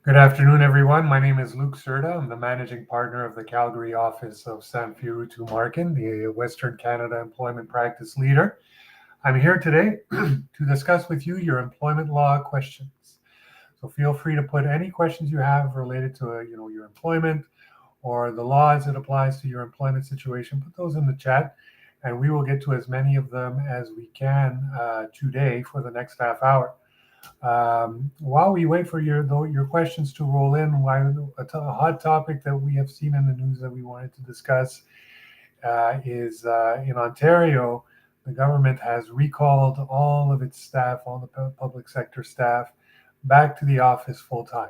Good afternoon, everyone. My name is Lluc Cerda. I'm the managing partner of the Calgary office of Samfiru Markin, the Western Canada employment practice leader. I'm here today to discuss with you your employment law questions. So feel free to put any questions you have related to your employment or the law as it applies to your employment situation. Put those in the chat, and we will get to as many of them as we can today for the next half hour. While we wait for your questions to roll in, a hot topic that we have seen in the news that we wanted to discuss is in Ontario, the government has recalled all of its staff, all the public sector staff, back to the office full time.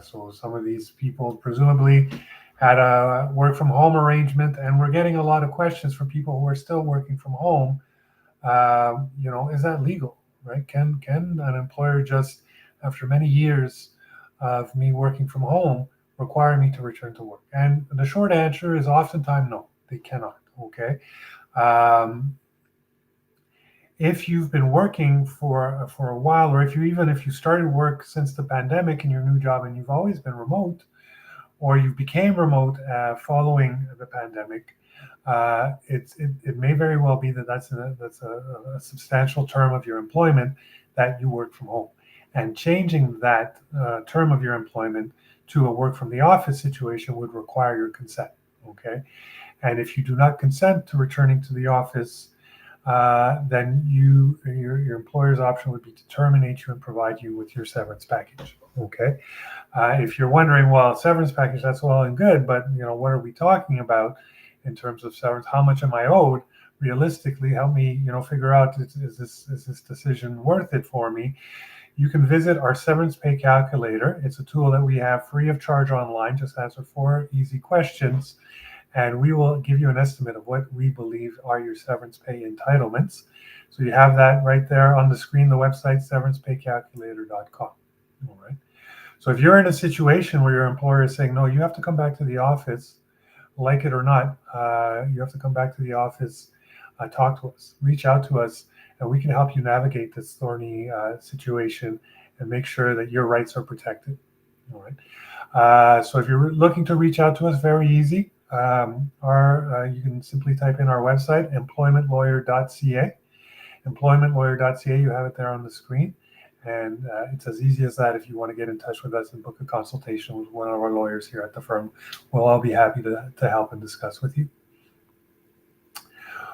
So some of these people presumably had a work from home arrangement, and we're getting a lot of questions from people who are still working from home. Is that legal? Right? Can an employer just, after many years of me working from home, require me to return to work? And the short answer is oftentimes no, they cannot. Okay. If you've been working for a while, or if you started work since the pandemic in your new job and you've always been remote, or you became remote following the pandemic, it may very well be that's a substantial term of your employment that you work from home, and changing that term of your employment to a work from the office situation would require your consent. Okay, and if you do not consent to returning to the office, then your employer's option would be to terminate you and provide you with your severance package. Okay, if you're wondering, well, severance package, that's well and good, but what are we talking about in terms of severance? How much am I owed? Realistically, help me figure out, is this decision worth it for me? You can visit our severance pay calculator. It's a tool that we have free of charge online. Just answer 4 easy questions, and we will give you an estimate of what we believe are your severance pay entitlements. So you have that right there on the screen, the website, severancepaycalculator.com. All right. So if you're in a situation where your employer is saying, no, you have to come back to the office, like it or not, you have to come back to the office, talk to us, reach out to us, and we can help you navigate this thorny situation and make sure that your rights are protected. All right. So if you're looking to reach out to us, very easy. You can simply type in our website, employmentlawyer.ca. Employmentlawyer.ca, you have it there on the screen. And it's as easy as that. If you want to get in touch with us and book a consultation with one of our lawyers here at the firm, we'll all be happy to help and discuss with you.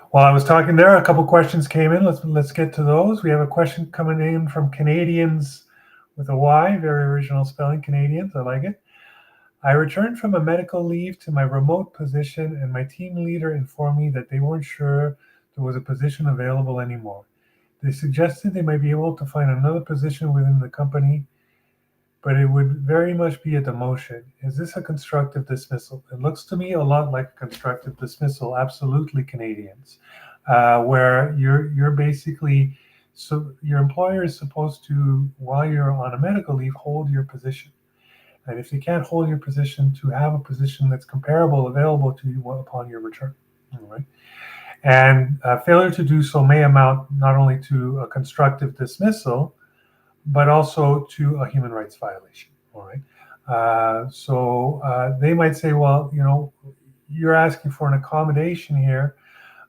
While I was talking there, a couple questions came in. Let's get to those. We have a question coming in from Canadians with a Y, very original spelling, Canadians. I like it. I returned from a medical leave to my remote position, and my team leader informed me that they weren't sure there was a position available anymore. They suggested they might be able to find another position within the company, but it would very much be a demotion. Is this a constructive dismissal? It looks to me a lot like a constructive dismissal, absolutely, Canadians, where you're basically, so your employer is supposed to, while you're on a medical leave, hold your position. And if they can't hold your position, to have a position that's comparable available to you upon your return. All right. And failure to do so may amount not only to a constructive dismissal, but also to a human rights violation. All right. So they might say, well, you're asking for an accommodation here.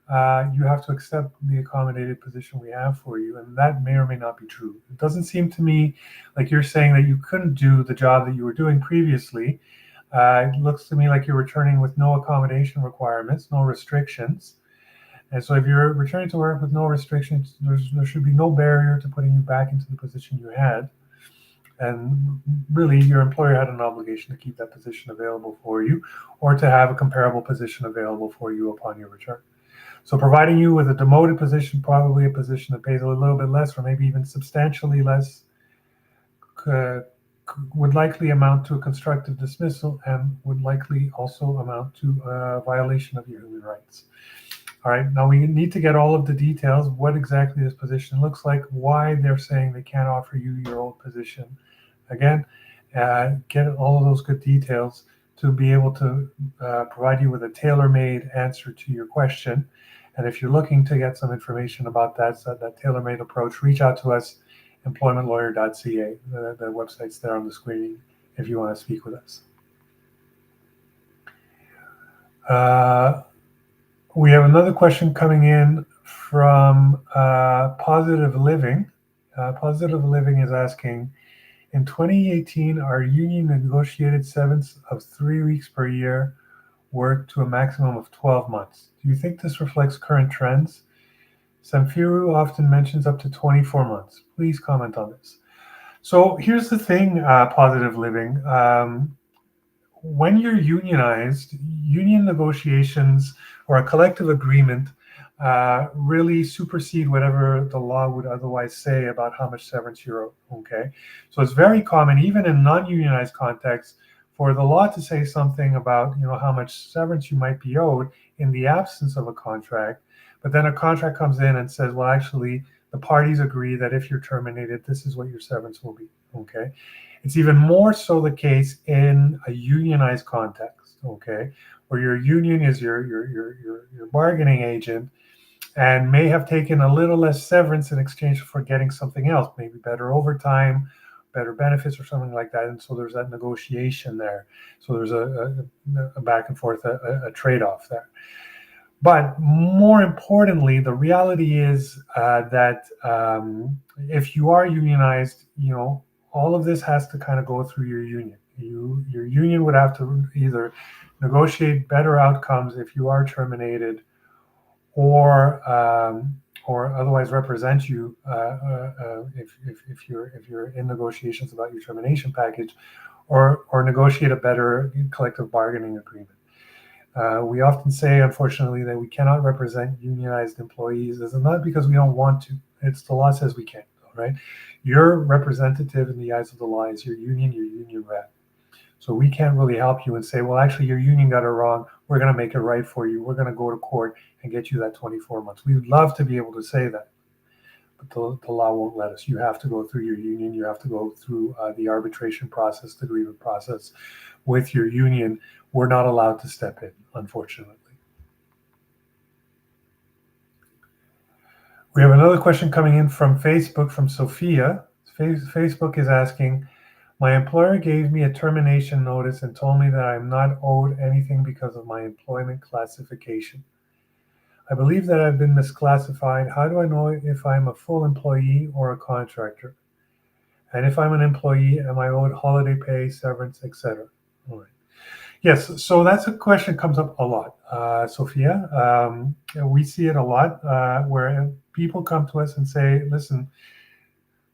You have to accept the accommodated position we have for you. And that may or may not be true. It doesn't seem to me like you're saying that you couldn't do the job that you were doing previously. It looks to me like you're returning with no accommodation requirements, no restrictions. And so if you're returning to work with no restrictions, there should be no barrier to putting you back into the position you had. And really, your employer had an obligation to keep that position available for you, or to have a comparable position available for you upon your return. So providing you with a demoted position, probably a position that pays a little bit less, or maybe even substantially less, would likely amount to a constructive dismissal, and would likely also amount to a violation of your human rights. All right, now we need to get all of the details, what exactly this position looks like, why they're saying they can't offer you your old position. Again, get all of those good details to be able to provide you with a tailor-made answer to your question. And if you're looking to get some information about that tailor-made approach, reach out to us, employmentlawyer.ca. The website's there on the screen if you want to speak with us. We have another question coming in from Positive Living. Positive Living is asking, in 2018, our union negotiated severance of 3 weeks per year worked to a maximum of 12 months. Do you think this reflects current trends? Samfiru often mentions up to 24 months. Please comment on this. So here's the thing, Positive Living. When you're unionized, union negotiations or a collective agreement really supersede whatever the law would otherwise say about how much severance you're owed. Okay, so it's very common, even in non-unionized contexts, for the law to say something about how much severance you might be owed in the absence of a contract, but then a contract comes in and says, well, actually, the parties agree that if you're terminated, this is what your severance will be. Okay, it's even more so the case in a unionized context. Okay, where your union is your bargaining agent and may have taken a little less severance in exchange for getting something else, maybe better overtime, better benefits, or something like that. And so there's that negotiation there. So there's a back and forth, a trade-off there. But more importantly, the reality is that if you are unionized, all of this has to kind of go through your union. Your union would have to either negotiate better outcomes if you are terminated, or otherwise represent you if you're in negotiations about your termination package, or negotiate a better collective bargaining agreement. We often say, unfortunately, that we cannot represent unionized employees. This is not because we don't want to. It's the law says we can't, right? Your representative in the eyes of the law is your union rep. So we can't really help you and say, well, actually, your union got it wrong. We're going to make it right for you. We're going to go to court and get you that 24 months. We would love to be able to say that, but the law won't let us. You have to go through your union. You have to go through the arbitration process, the grievance process with your union. We're not allowed to step in, unfortunately. We have another question coming in from Facebook, from Sophia. Facebook is asking, my employer gave me a termination notice and told me that I'm not owed anything because of my employment classification. I believe that I've been misclassified. How do I know if I'm a full employee or a contractor? And if I'm an employee, am I owed holiday pay, severance, etc.? All right. Yes, so that's a question that comes up a lot, Sophia. We see it a lot where people come to us and say, listen,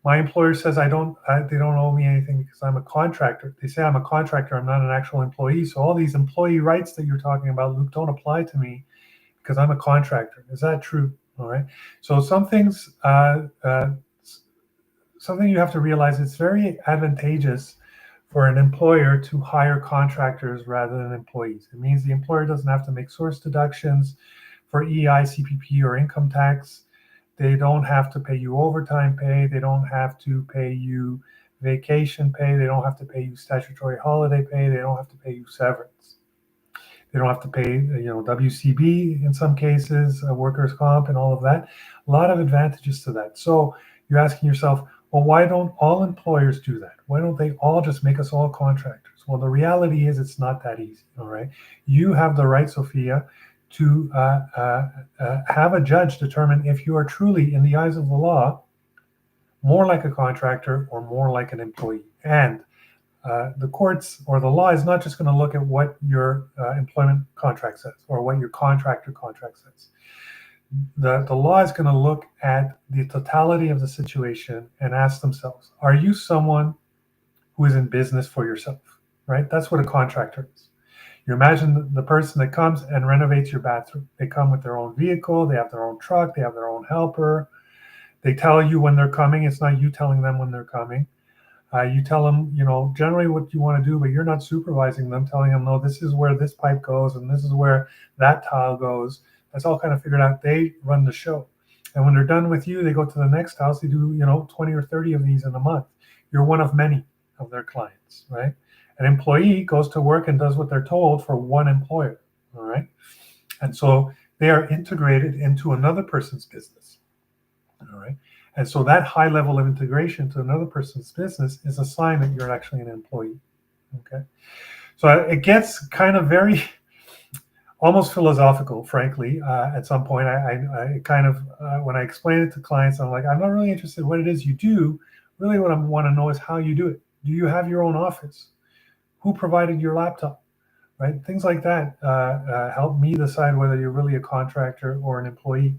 my employer says they don't owe me anything because I'm a contractor. They say I'm a contractor, I'm not an actual employee. So all these employee rights that you're talking about, Luc, don't apply to me because I'm a contractor. Is that true? All right. So some things, something you have to realize, it's very advantageous for an employer to hire contractors rather than employees. It means the employer doesn't have to make source deductions for EI, CPP, or income tax. They don't have to pay you overtime pay. They don't have to pay you vacation pay. They don't have to pay you statutory holiday pay. They don't have to pay you severance. They don't have to pay, WCB in some cases, workers' comp, and all of that. A lot of advantages to that. So you're asking yourself, well, why don't all employers do that? Why don't they all just make us all contractors? Well, the reality is it's not that easy, all right? You have the right, Sophia, to have a judge determine if you are truly, in the eyes of the law, more like a contractor or more like an employee. And the courts or the law is not just going to look at what your employment contract says or what your contractor contract says. The law is going to look at the totality of the situation and ask themselves, are you someone who is in business for yourself, right? That's what a contractor is. You imagine the person that comes and renovates your bathroom. They come with their own vehicle, they have their own truck, they have their own helper. They tell you when they're coming. It's not you telling them when they're coming. You tell them, generally what you want to do, but you're not supervising them, telling them, no, this is where this pipe goes and this is where that tile goes. That's all kind of figured out. They run the show. And when they're done with you, they go to the next house. They do, 20 or 30 of these in a month. You're one of many of their clients, right? An employee goes to work and does what they're told for one employer, all right? And so they are integrated into another person's business, all right? And so that high level of integration to another person's business is a sign that you're actually an employee. Okay. So it gets kind of very almost philosophical, frankly. At some point, I kind of, when I explain it to clients, I'm like, I'm not really interested in what it is you do. Really, what I want to know is how you do it. Do you have your own office? Who provided your laptop? Right? Things like that help me decide whether you're really a contractor or an employee.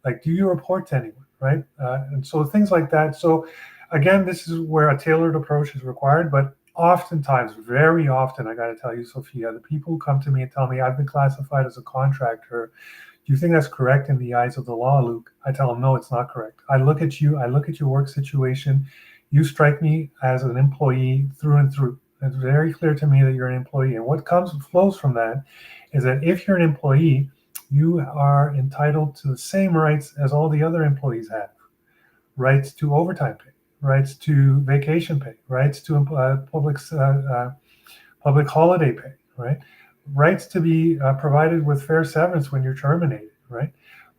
Like, do you report to anyone? Right? And so things like that. So again, this is where a tailored approach is required, but oftentimes, very often, I got to tell you, Sophia, the people who come to me and tell me I've been classified as a contractor, do you think that's correct in the eyes of the law, Luke? I tell them, no, it's not correct. I look at you, I look at your work situation. You strike me as an employee through and through. It's very clear to me that you're an employee. And what flows from that is that if you're an employee, you are entitled to the same rights as all the other employees have. Rights to overtime pay, rights to vacation pay, rights to public holiday pay, right? Rights to be provided with fair severance when you're terminated, right?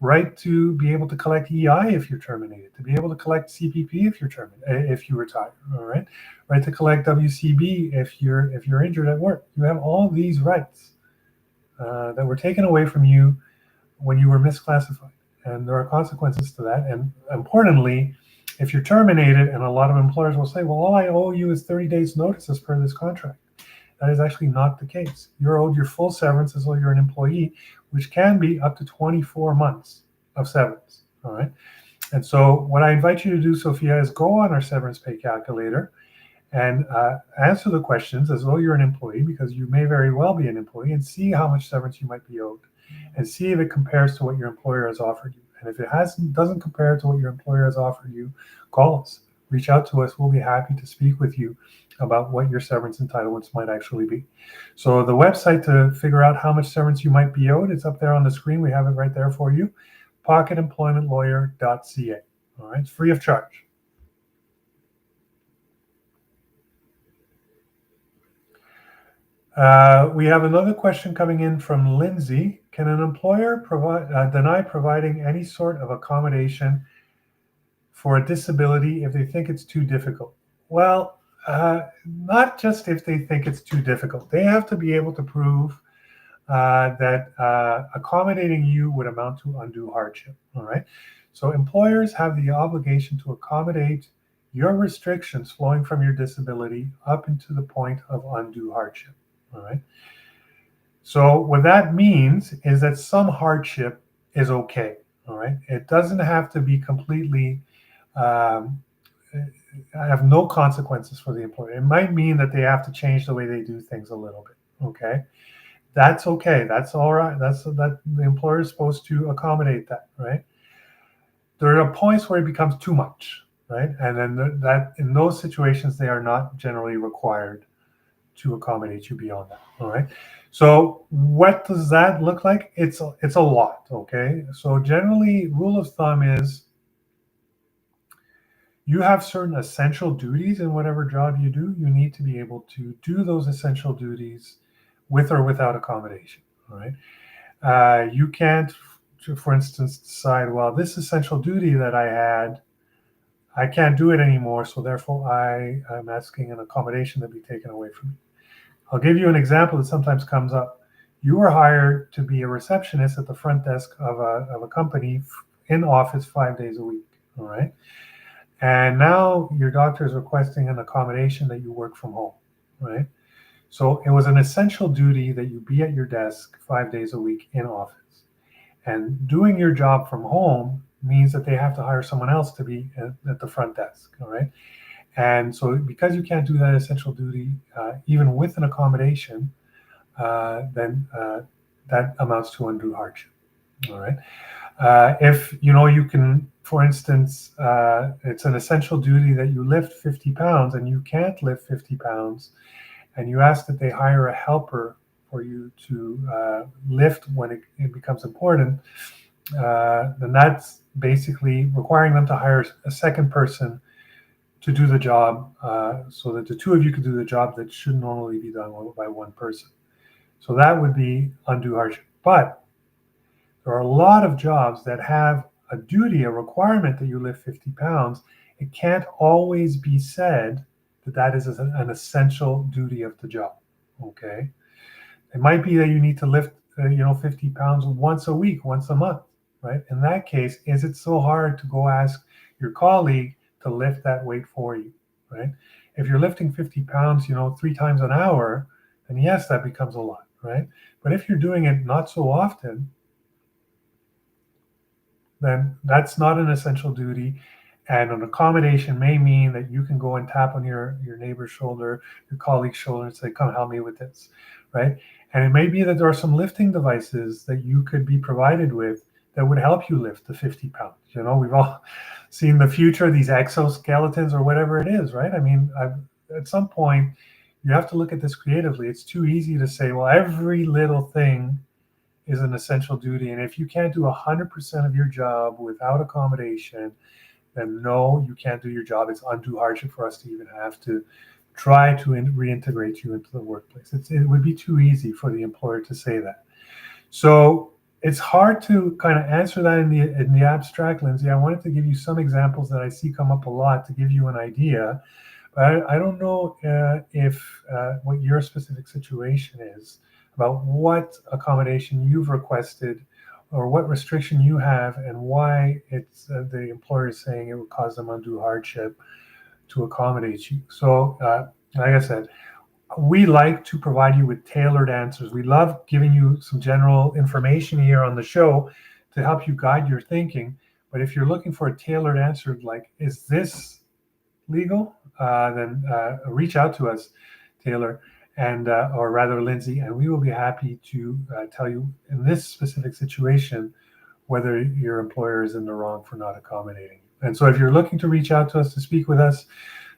Right to be able to collect EI if you're terminated, to be able to collect CPP if you're terminated, if you retire, all right? Right to collect WCB if you're injured at work. You have all these rights that were taken away from you when you were misclassified, and there are consequences to that. And importantly, if you're terminated, and a lot of employers will say, well, all I owe you is 30 days notice as per this contract. That is actually not the case. You're owed your full severance as though you're an employee, which can be up to 24 months of severance. All right. And so what I invite you to do, Sophia, is go on our severance pay calculator and answer the questions as though you're an employee, because you may very well be an employee, and see how much severance you might be owed, and see if it compares to what your employer has offered you. And if it doesn't compare to what your employer has offered you, call us, reach out to us. We'll be happy to speak with you about what your severance entitlements might actually be. So the website to figure out how much severance you might be owed, it's up there on the screen. We have it right there for you, pocketemploymentlawyer.ca. All right, it's free of charge. We have another question coming in from Lindsay. Can an employer deny providing any sort of accommodation for a disability if they think it's too difficult? Well, not just if they think it's too difficult. They have to be able to prove that accommodating you would amount to undue hardship. All right. So employers have the obligation to accommodate your restrictions flowing from your disability up into the point of undue hardship. All right. So what that means is that some hardship is okay. All right. It doesn't have to be completely have no consequences for the employer. It might mean that they have to change the way they do things a little bit. Okay. That's okay. That's all right. That the employer is supposed to accommodate that, right? There are points where it becomes too much, right? And then that in those situations, they are not generally required to accommodate you beyond that. All right. So what does that look like? It's a lot. Okay. So generally, rule of thumb is you have certain essential duties in whatever job you do. You need to be able to do those essential duties with or without accommodation. All right. You can't, for instance, decide, well, this essential duty that I had, I can't do it anymore, so therefore I am asking an accommodation to be taken away from me. I'll give you an example that sometimes comes up. You were hired to be a receptionist at the front desk of a company in office 5 days a week. All right. And now your doctor is requesting an accommodation that you work from home. Right. So it was an essential duty that you be at your desk 5 days a week in office. And doing your job from home means that they have to hire someone else to be at the front desk. All right. And so because you can't do that essential duty, even with an accommodation, then that amounts to undue hardship. All right. If you can, for instance, it's an essential duty that you lift 50 pounds and you can't lift 50 pounds, and you ask that they hire a helper for you to lift when it becomes important, then that's basically requiring them to hire a second person to do the job, so that the two of you can do the job that should normally be done by one person. So that would be undue hardship. But there are a lot of jobs that have a duty, a requirement that you lift 50 pounds, it can't always be said that that is an essential duty of the job. Okay, it might be that you need to lift 50 pounds once a week, once a month, right? In that case, is it so hard to go ask your colleague to lift that weight for you, right? If you're lifting 50 pounds, 3 times an hour, then yes, that becomes a lot, right? But if you're doing it not so often, then that's not an essential duty. And an accommodation may mean that you can go and tap on your neighbor's shoulder, your colleague's shoulder, and say, come help me with this, right? And it may be that there are some lifting devices that you could be provided with that would help you lift the 50 pounds. We've all seen the future, these exoskeletons or whatever it is, right? I mean, at some point, you have to look at this creatively. It's too easy to say, well, every little thing is an essential duty. And if you can't do 100% of your job without accommodation, then no, you can't do your job. It's undue hardship for us to even have to try to reintegrate you into the workplace. It would be too easy for the employer to say that. So it's hard to kind of answer that in the abstract, Lindsay. I wanted to give you some examples that I see come up a lot to give you an idea. But I don't know if what your specific situation is about what accommodation you've requested or what restriction you have and why it's the employer is saying it would cause them undue hardship to accommodate you. So, like I said, we like to provide you with tailored answers. We love giving you some general information here on the show to help you guide your thinking. But if you're looking for a tailored answer, like, is this legal? Then reach out to us, Taylor, and or rather Lindsay, and we will be happy to tell you in this specific situation whether your employer is in the wrong for not accommodating. And so if you're looking to reach out to us to speak with us,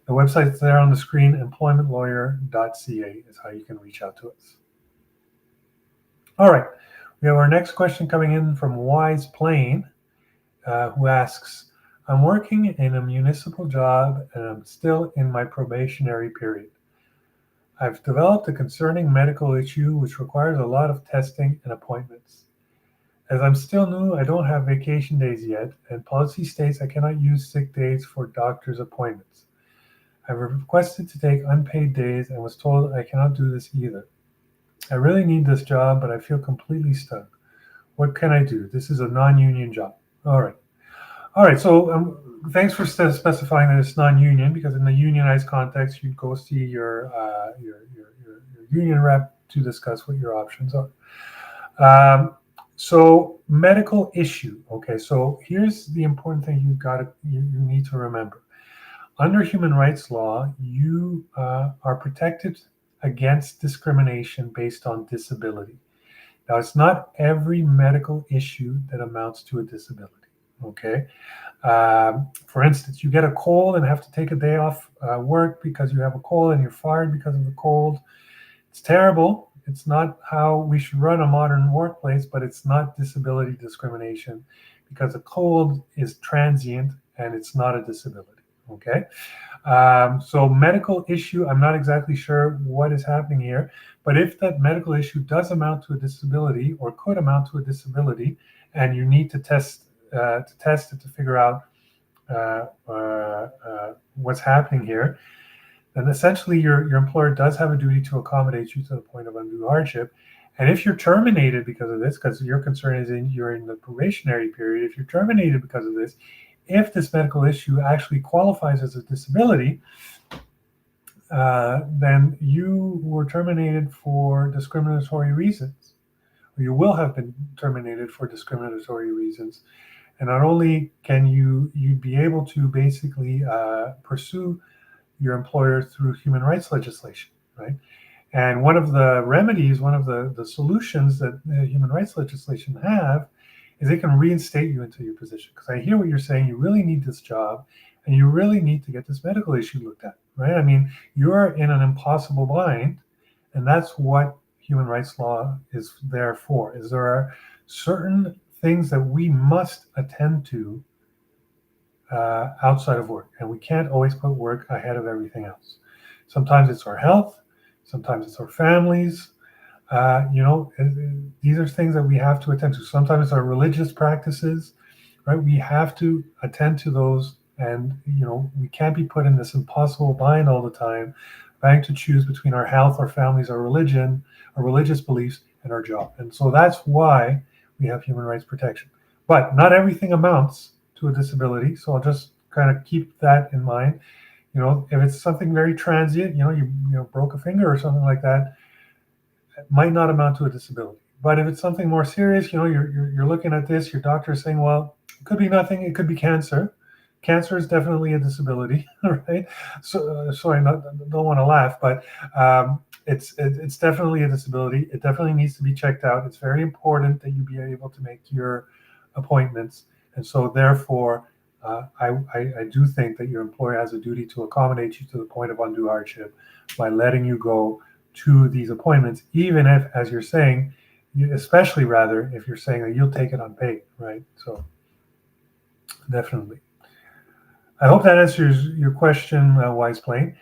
the website's there on the screen, employmentlawyer.ca is how you can reach out to us. All right, we have our next question coming in from Wise Plain, who asks, I'm working in a municipal job and I'm still in my probationary period. I've developed a concerning medical issue which requires a lot of testing and appointments. As I'm still new, I don't have vacation days yet, and policy states I cannot use sick days for doctor's appointments. I've requested to take unpaid days and was told I cannot do this either. I really need this job, but I feel completely stuck. What can I do? This is a non-union job. All right. So thanks for specifying that it's non-union, because in the unionized context, you'd go see your union rep to discuss what your options are. So medical issue. Okay. So here's the important thing you need to remember. Under human rights law, you are protected against discrimination based on disability. Now, it's not every medical issue that amounts to a disability. Okay. For instance, you get a cold and have to take a day off work because you have a cold and you're fired because of the cold. It's terrible. It's not how we should run a modern workplace, but it's not disability discrimination because a cold is transient and it's not a disability. Okay. So medical issue, I'm not exactly sure what is happening here, but if that medical issue does amount to a disability or could amount to a disability, and you need to test it to figure out what's happening here, then essentially your employer does have a duty to accommodate you to the point of undue hardship. And if you're terminated because of this, because your concern is you're in the probationary period, if you're terminated because of this, if this medical issue actually qualifies as a disability, then you were terminated for discriminatory reasons, or you will have been terminated for discriminatory reasons. And not only can you'd be able to basically pursue your employer through human rights legislation, right? And one of the remedies, one of the solutions that human rights legislation have is it can reinstate you into your position. Because I hear what you're saying, you really need this job and you really need to get this medical issue looked at, right? I mean, you're in an impossible bind, and that's what human rights law is there for, is there are certain things that we must attend to outside of work, and we can't always put work ahead of everything else. Sometimes it's our health, sometimes it's our families. These are things that we have to attend to. Sometimes it's our religious practices. right? We have to attend to those, and we can't be put in this impossible bind all the time, having to choose between our health, our families, our religion, our religious beliefs, and our job. And so that's why we have human rights protection. But not everything amounts to a disability. So I'll just kind of keep that in mind. If it's something very transient, you broke a finger or something like that, it might not amount to a disability. But if it's something more serious, you're looking at this, your doctor is saying, well, it could be nothing, it could be cancer. Cancer is definitely a disability, right? So, sorry, don't want to laugh, but it's definitely a disability. It definitely needs to be checked out. It's very important that you be able to make your appointments, and so therefore, I do think that your employer has a duty to accommodate you to the point of undue hardship by letting you go to these appointments, even if, as you're saying, especially rather if you're saying that you'll take it unpaid, right? So definitely. I hope that answers your question, Wise Plain.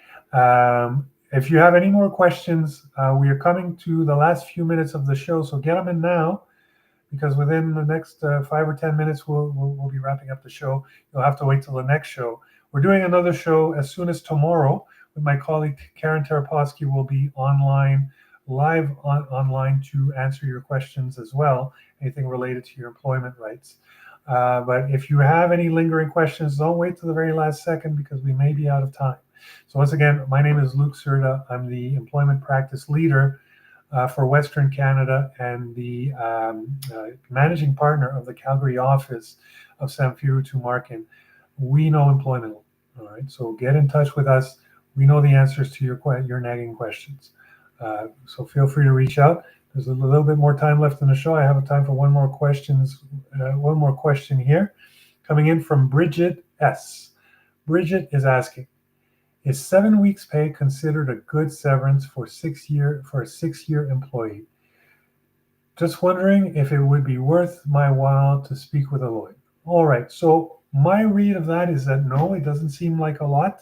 If you have any more questions, we are coming to the last few minutes of the show, so get them in now, because within the next 5 or 10 minutes, we'll be wrapping up the show. You'll have to wait till the next show. We're doing another show as soon as tomorrow with my colleague Karen Taraposky. Will be live online to answer your questions as well, anything related to your employment rights. But if you have any lingering questions, don't wait to the very last second, because we may be out of time. So once again, my name is Lluc Cerda. I'm the employment practice leader for Western Canada and the managing partner of the Calgary office of Samfiru Tumarkin. We know employment law. All right, so get in touch with us. We know the answers to your nagging questions. So feel free to reach out. There's a little bit more time left in the show. I have time for one more question here, coming in from Bridget S. Bridget is asking, is 7 weeks pay considered a good severance for a 6-year employee? Just wondering if it would be worth my while to speak with a lawyer. All right, so my read of that is that no, it doesn't seem like a lot.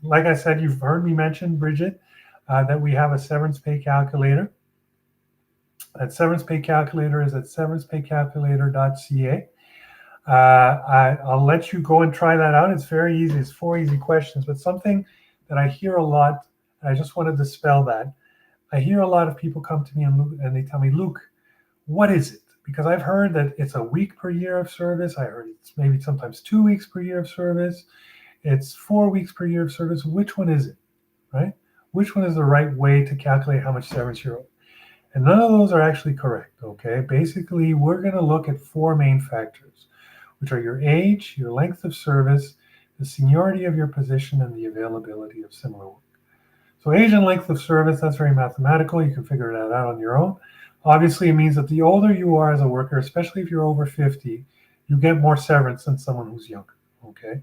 Like I said, you've heard me mention, Bridget, that we have a severance pay calculator. That severance pay calculator is at severancepaycalculator.ca. I'll let you go and try that out. It's very easy. It's 4 easy questions, but something that I hear a lot, and I just want to dispel that. I hear a lot of people come to me and they tell me, Luke, what is it? Because I've heard that it's a week per year of service. I heard it's maybe sometimes 2 weeks per year of service. It's 4 weeks per year of service. Which one is it, right? Which one is the right way to calculate how much severance you're owed? And none of those are actually correct, okay? Basically, we're going to look at 4 main factors, which are your age, your length of service, the seniority of your position, and the availability of similar work. So age and length of service, that's very mathematical. You can figure that out on your own. Obviously, it means that the older you are as a worker, especially if you're over 50, you get more severance than someone who's younger, okay?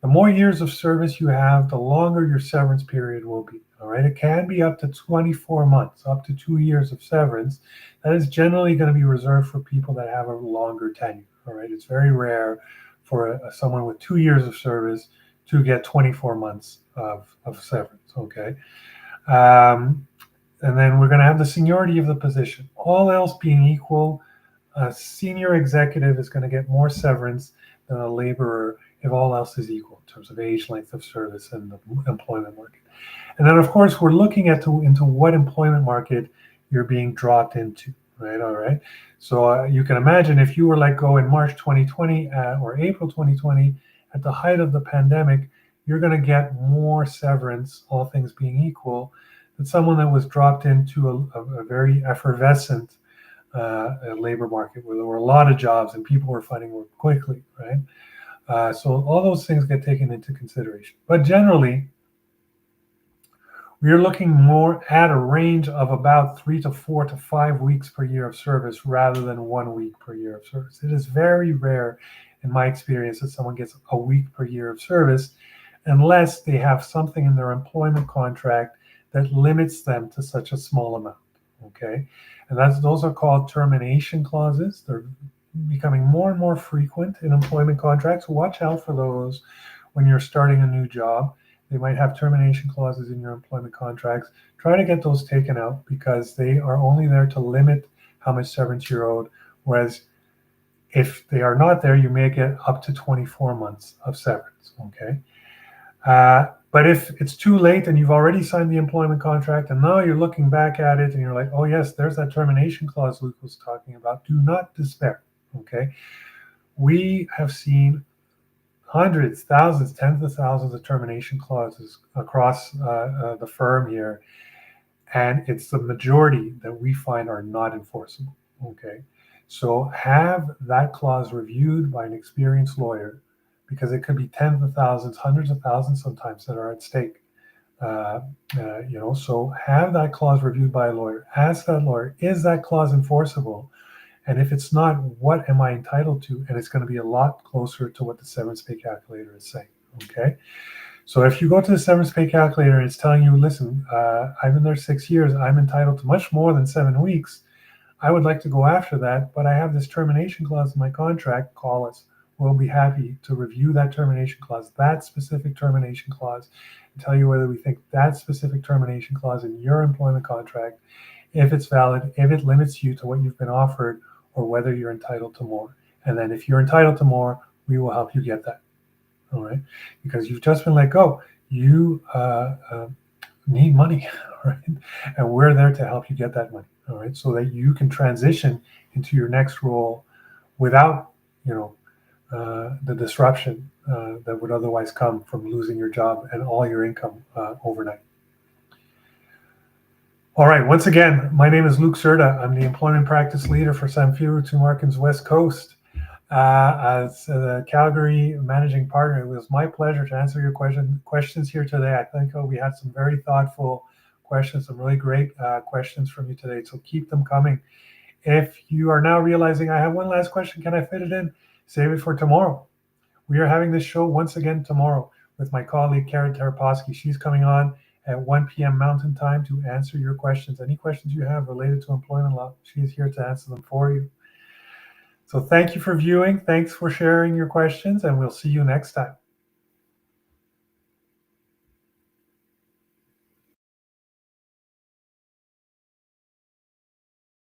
The more years of service you have, the longer your severance period will be, all right? It can be up to 24 months, up to 2 years of severance. That is generally going to be reserved for people that have a longer tenure, all right? It's very rare for someone with 2 years of service to get 24 months of severance, okay? And then we're going to have the seniority of the position. All else being equal, a senior executive is going to get more severance than a laborer if all else is equal in terms of age, length of service, and the employment market. And then, of course, we're looking into what employment market you're being dropped into, right? All right. So you can imagine if you were let go in March 2020 or April 2020, at the height of the pandemic, you're going to get more severance, all things being equal, than someone that was dropped into a very effervescent labor market where there were a lot of jobs and people were finding work quickly, right? So all those things get taken into consideration. But generally, we are looking more at a range of about 3 to 4 to 5 weeks per year of service rather than 1 week per year of service. It is very rare, in my experience, that someone gets a week per year of service unless they have something in their employment contract that limits them to such a small amount, okay? And those are called termination clauses. They're becoming more and more frequent in employment contracts. Watch out for those when you're starting a new job. They might have termination clauses in your employment contracts. Try to get those taken out because they are only there to limit how much severance you're owed. Whereas If they are not there, you may get up to 24 months of severance. Okay. But if it's too late and you've already signed the employment contract and now you're looking back at it and you're like, oh yes, there's that termination clause Luc was talking about, do not despair. Okay. We have seen hundreds, thousands, tens of thousands of termination clauses across the firm here, and it's the majority that we find are not enforceable. Okay, so have that clause reviewed by an experienced lawyer, because it could be tens of thousands, hundreds of thousands sometimes that are at stake. So have that clause reviewed by a lawyer. Ask that lawyer, is that clause enforceable? And if it's not, what am I entitled to? And it's going to be a lot closer to what the severance pay calculator is saying. Okay. So if you go to the severance pay calculator and it's telling you, listen, I've been there 6 years, I'm entitled to much more than 7 weeks. I would like to go after that, but I have this termination clause in my contract. Call us. We'll be happy to review that termination clause, that specific termination clause, and tell you whether we think that specific termination clause in your employment contract, if it's valid, if it limits you to what you've been offered, or whether you're entitled to more. And then if you're entitled to more, we will help you get that. All right, because you've just been let go. You need money, all right? And we're there to help you get that money, all right, so that you can transition into your next role without, the disruption that would otherwise come from losing your job and all your income overnight. All right, once again, my name is Lluc Cerda. I'm the employment practice leader for Samfiru Tumarkin's West Coast. As the Calgary managing partner, it was my pleasure to answer your questions here today. I think we had some very thoughtful questions, some really great questions from you today. So keep them coming. If you are now realizing I have one last question, can I fit it in? Save it for tomorrow. We are having this show once again tomorrow with my colleague Karen Taraposky. She's coming on at 1 p.m. Mountain Time to answer your questions. Any questions you have related to employment law, she's here to answer them for you. So thank you for viewing. Thanks for sharing your questions, and we'll see you next time.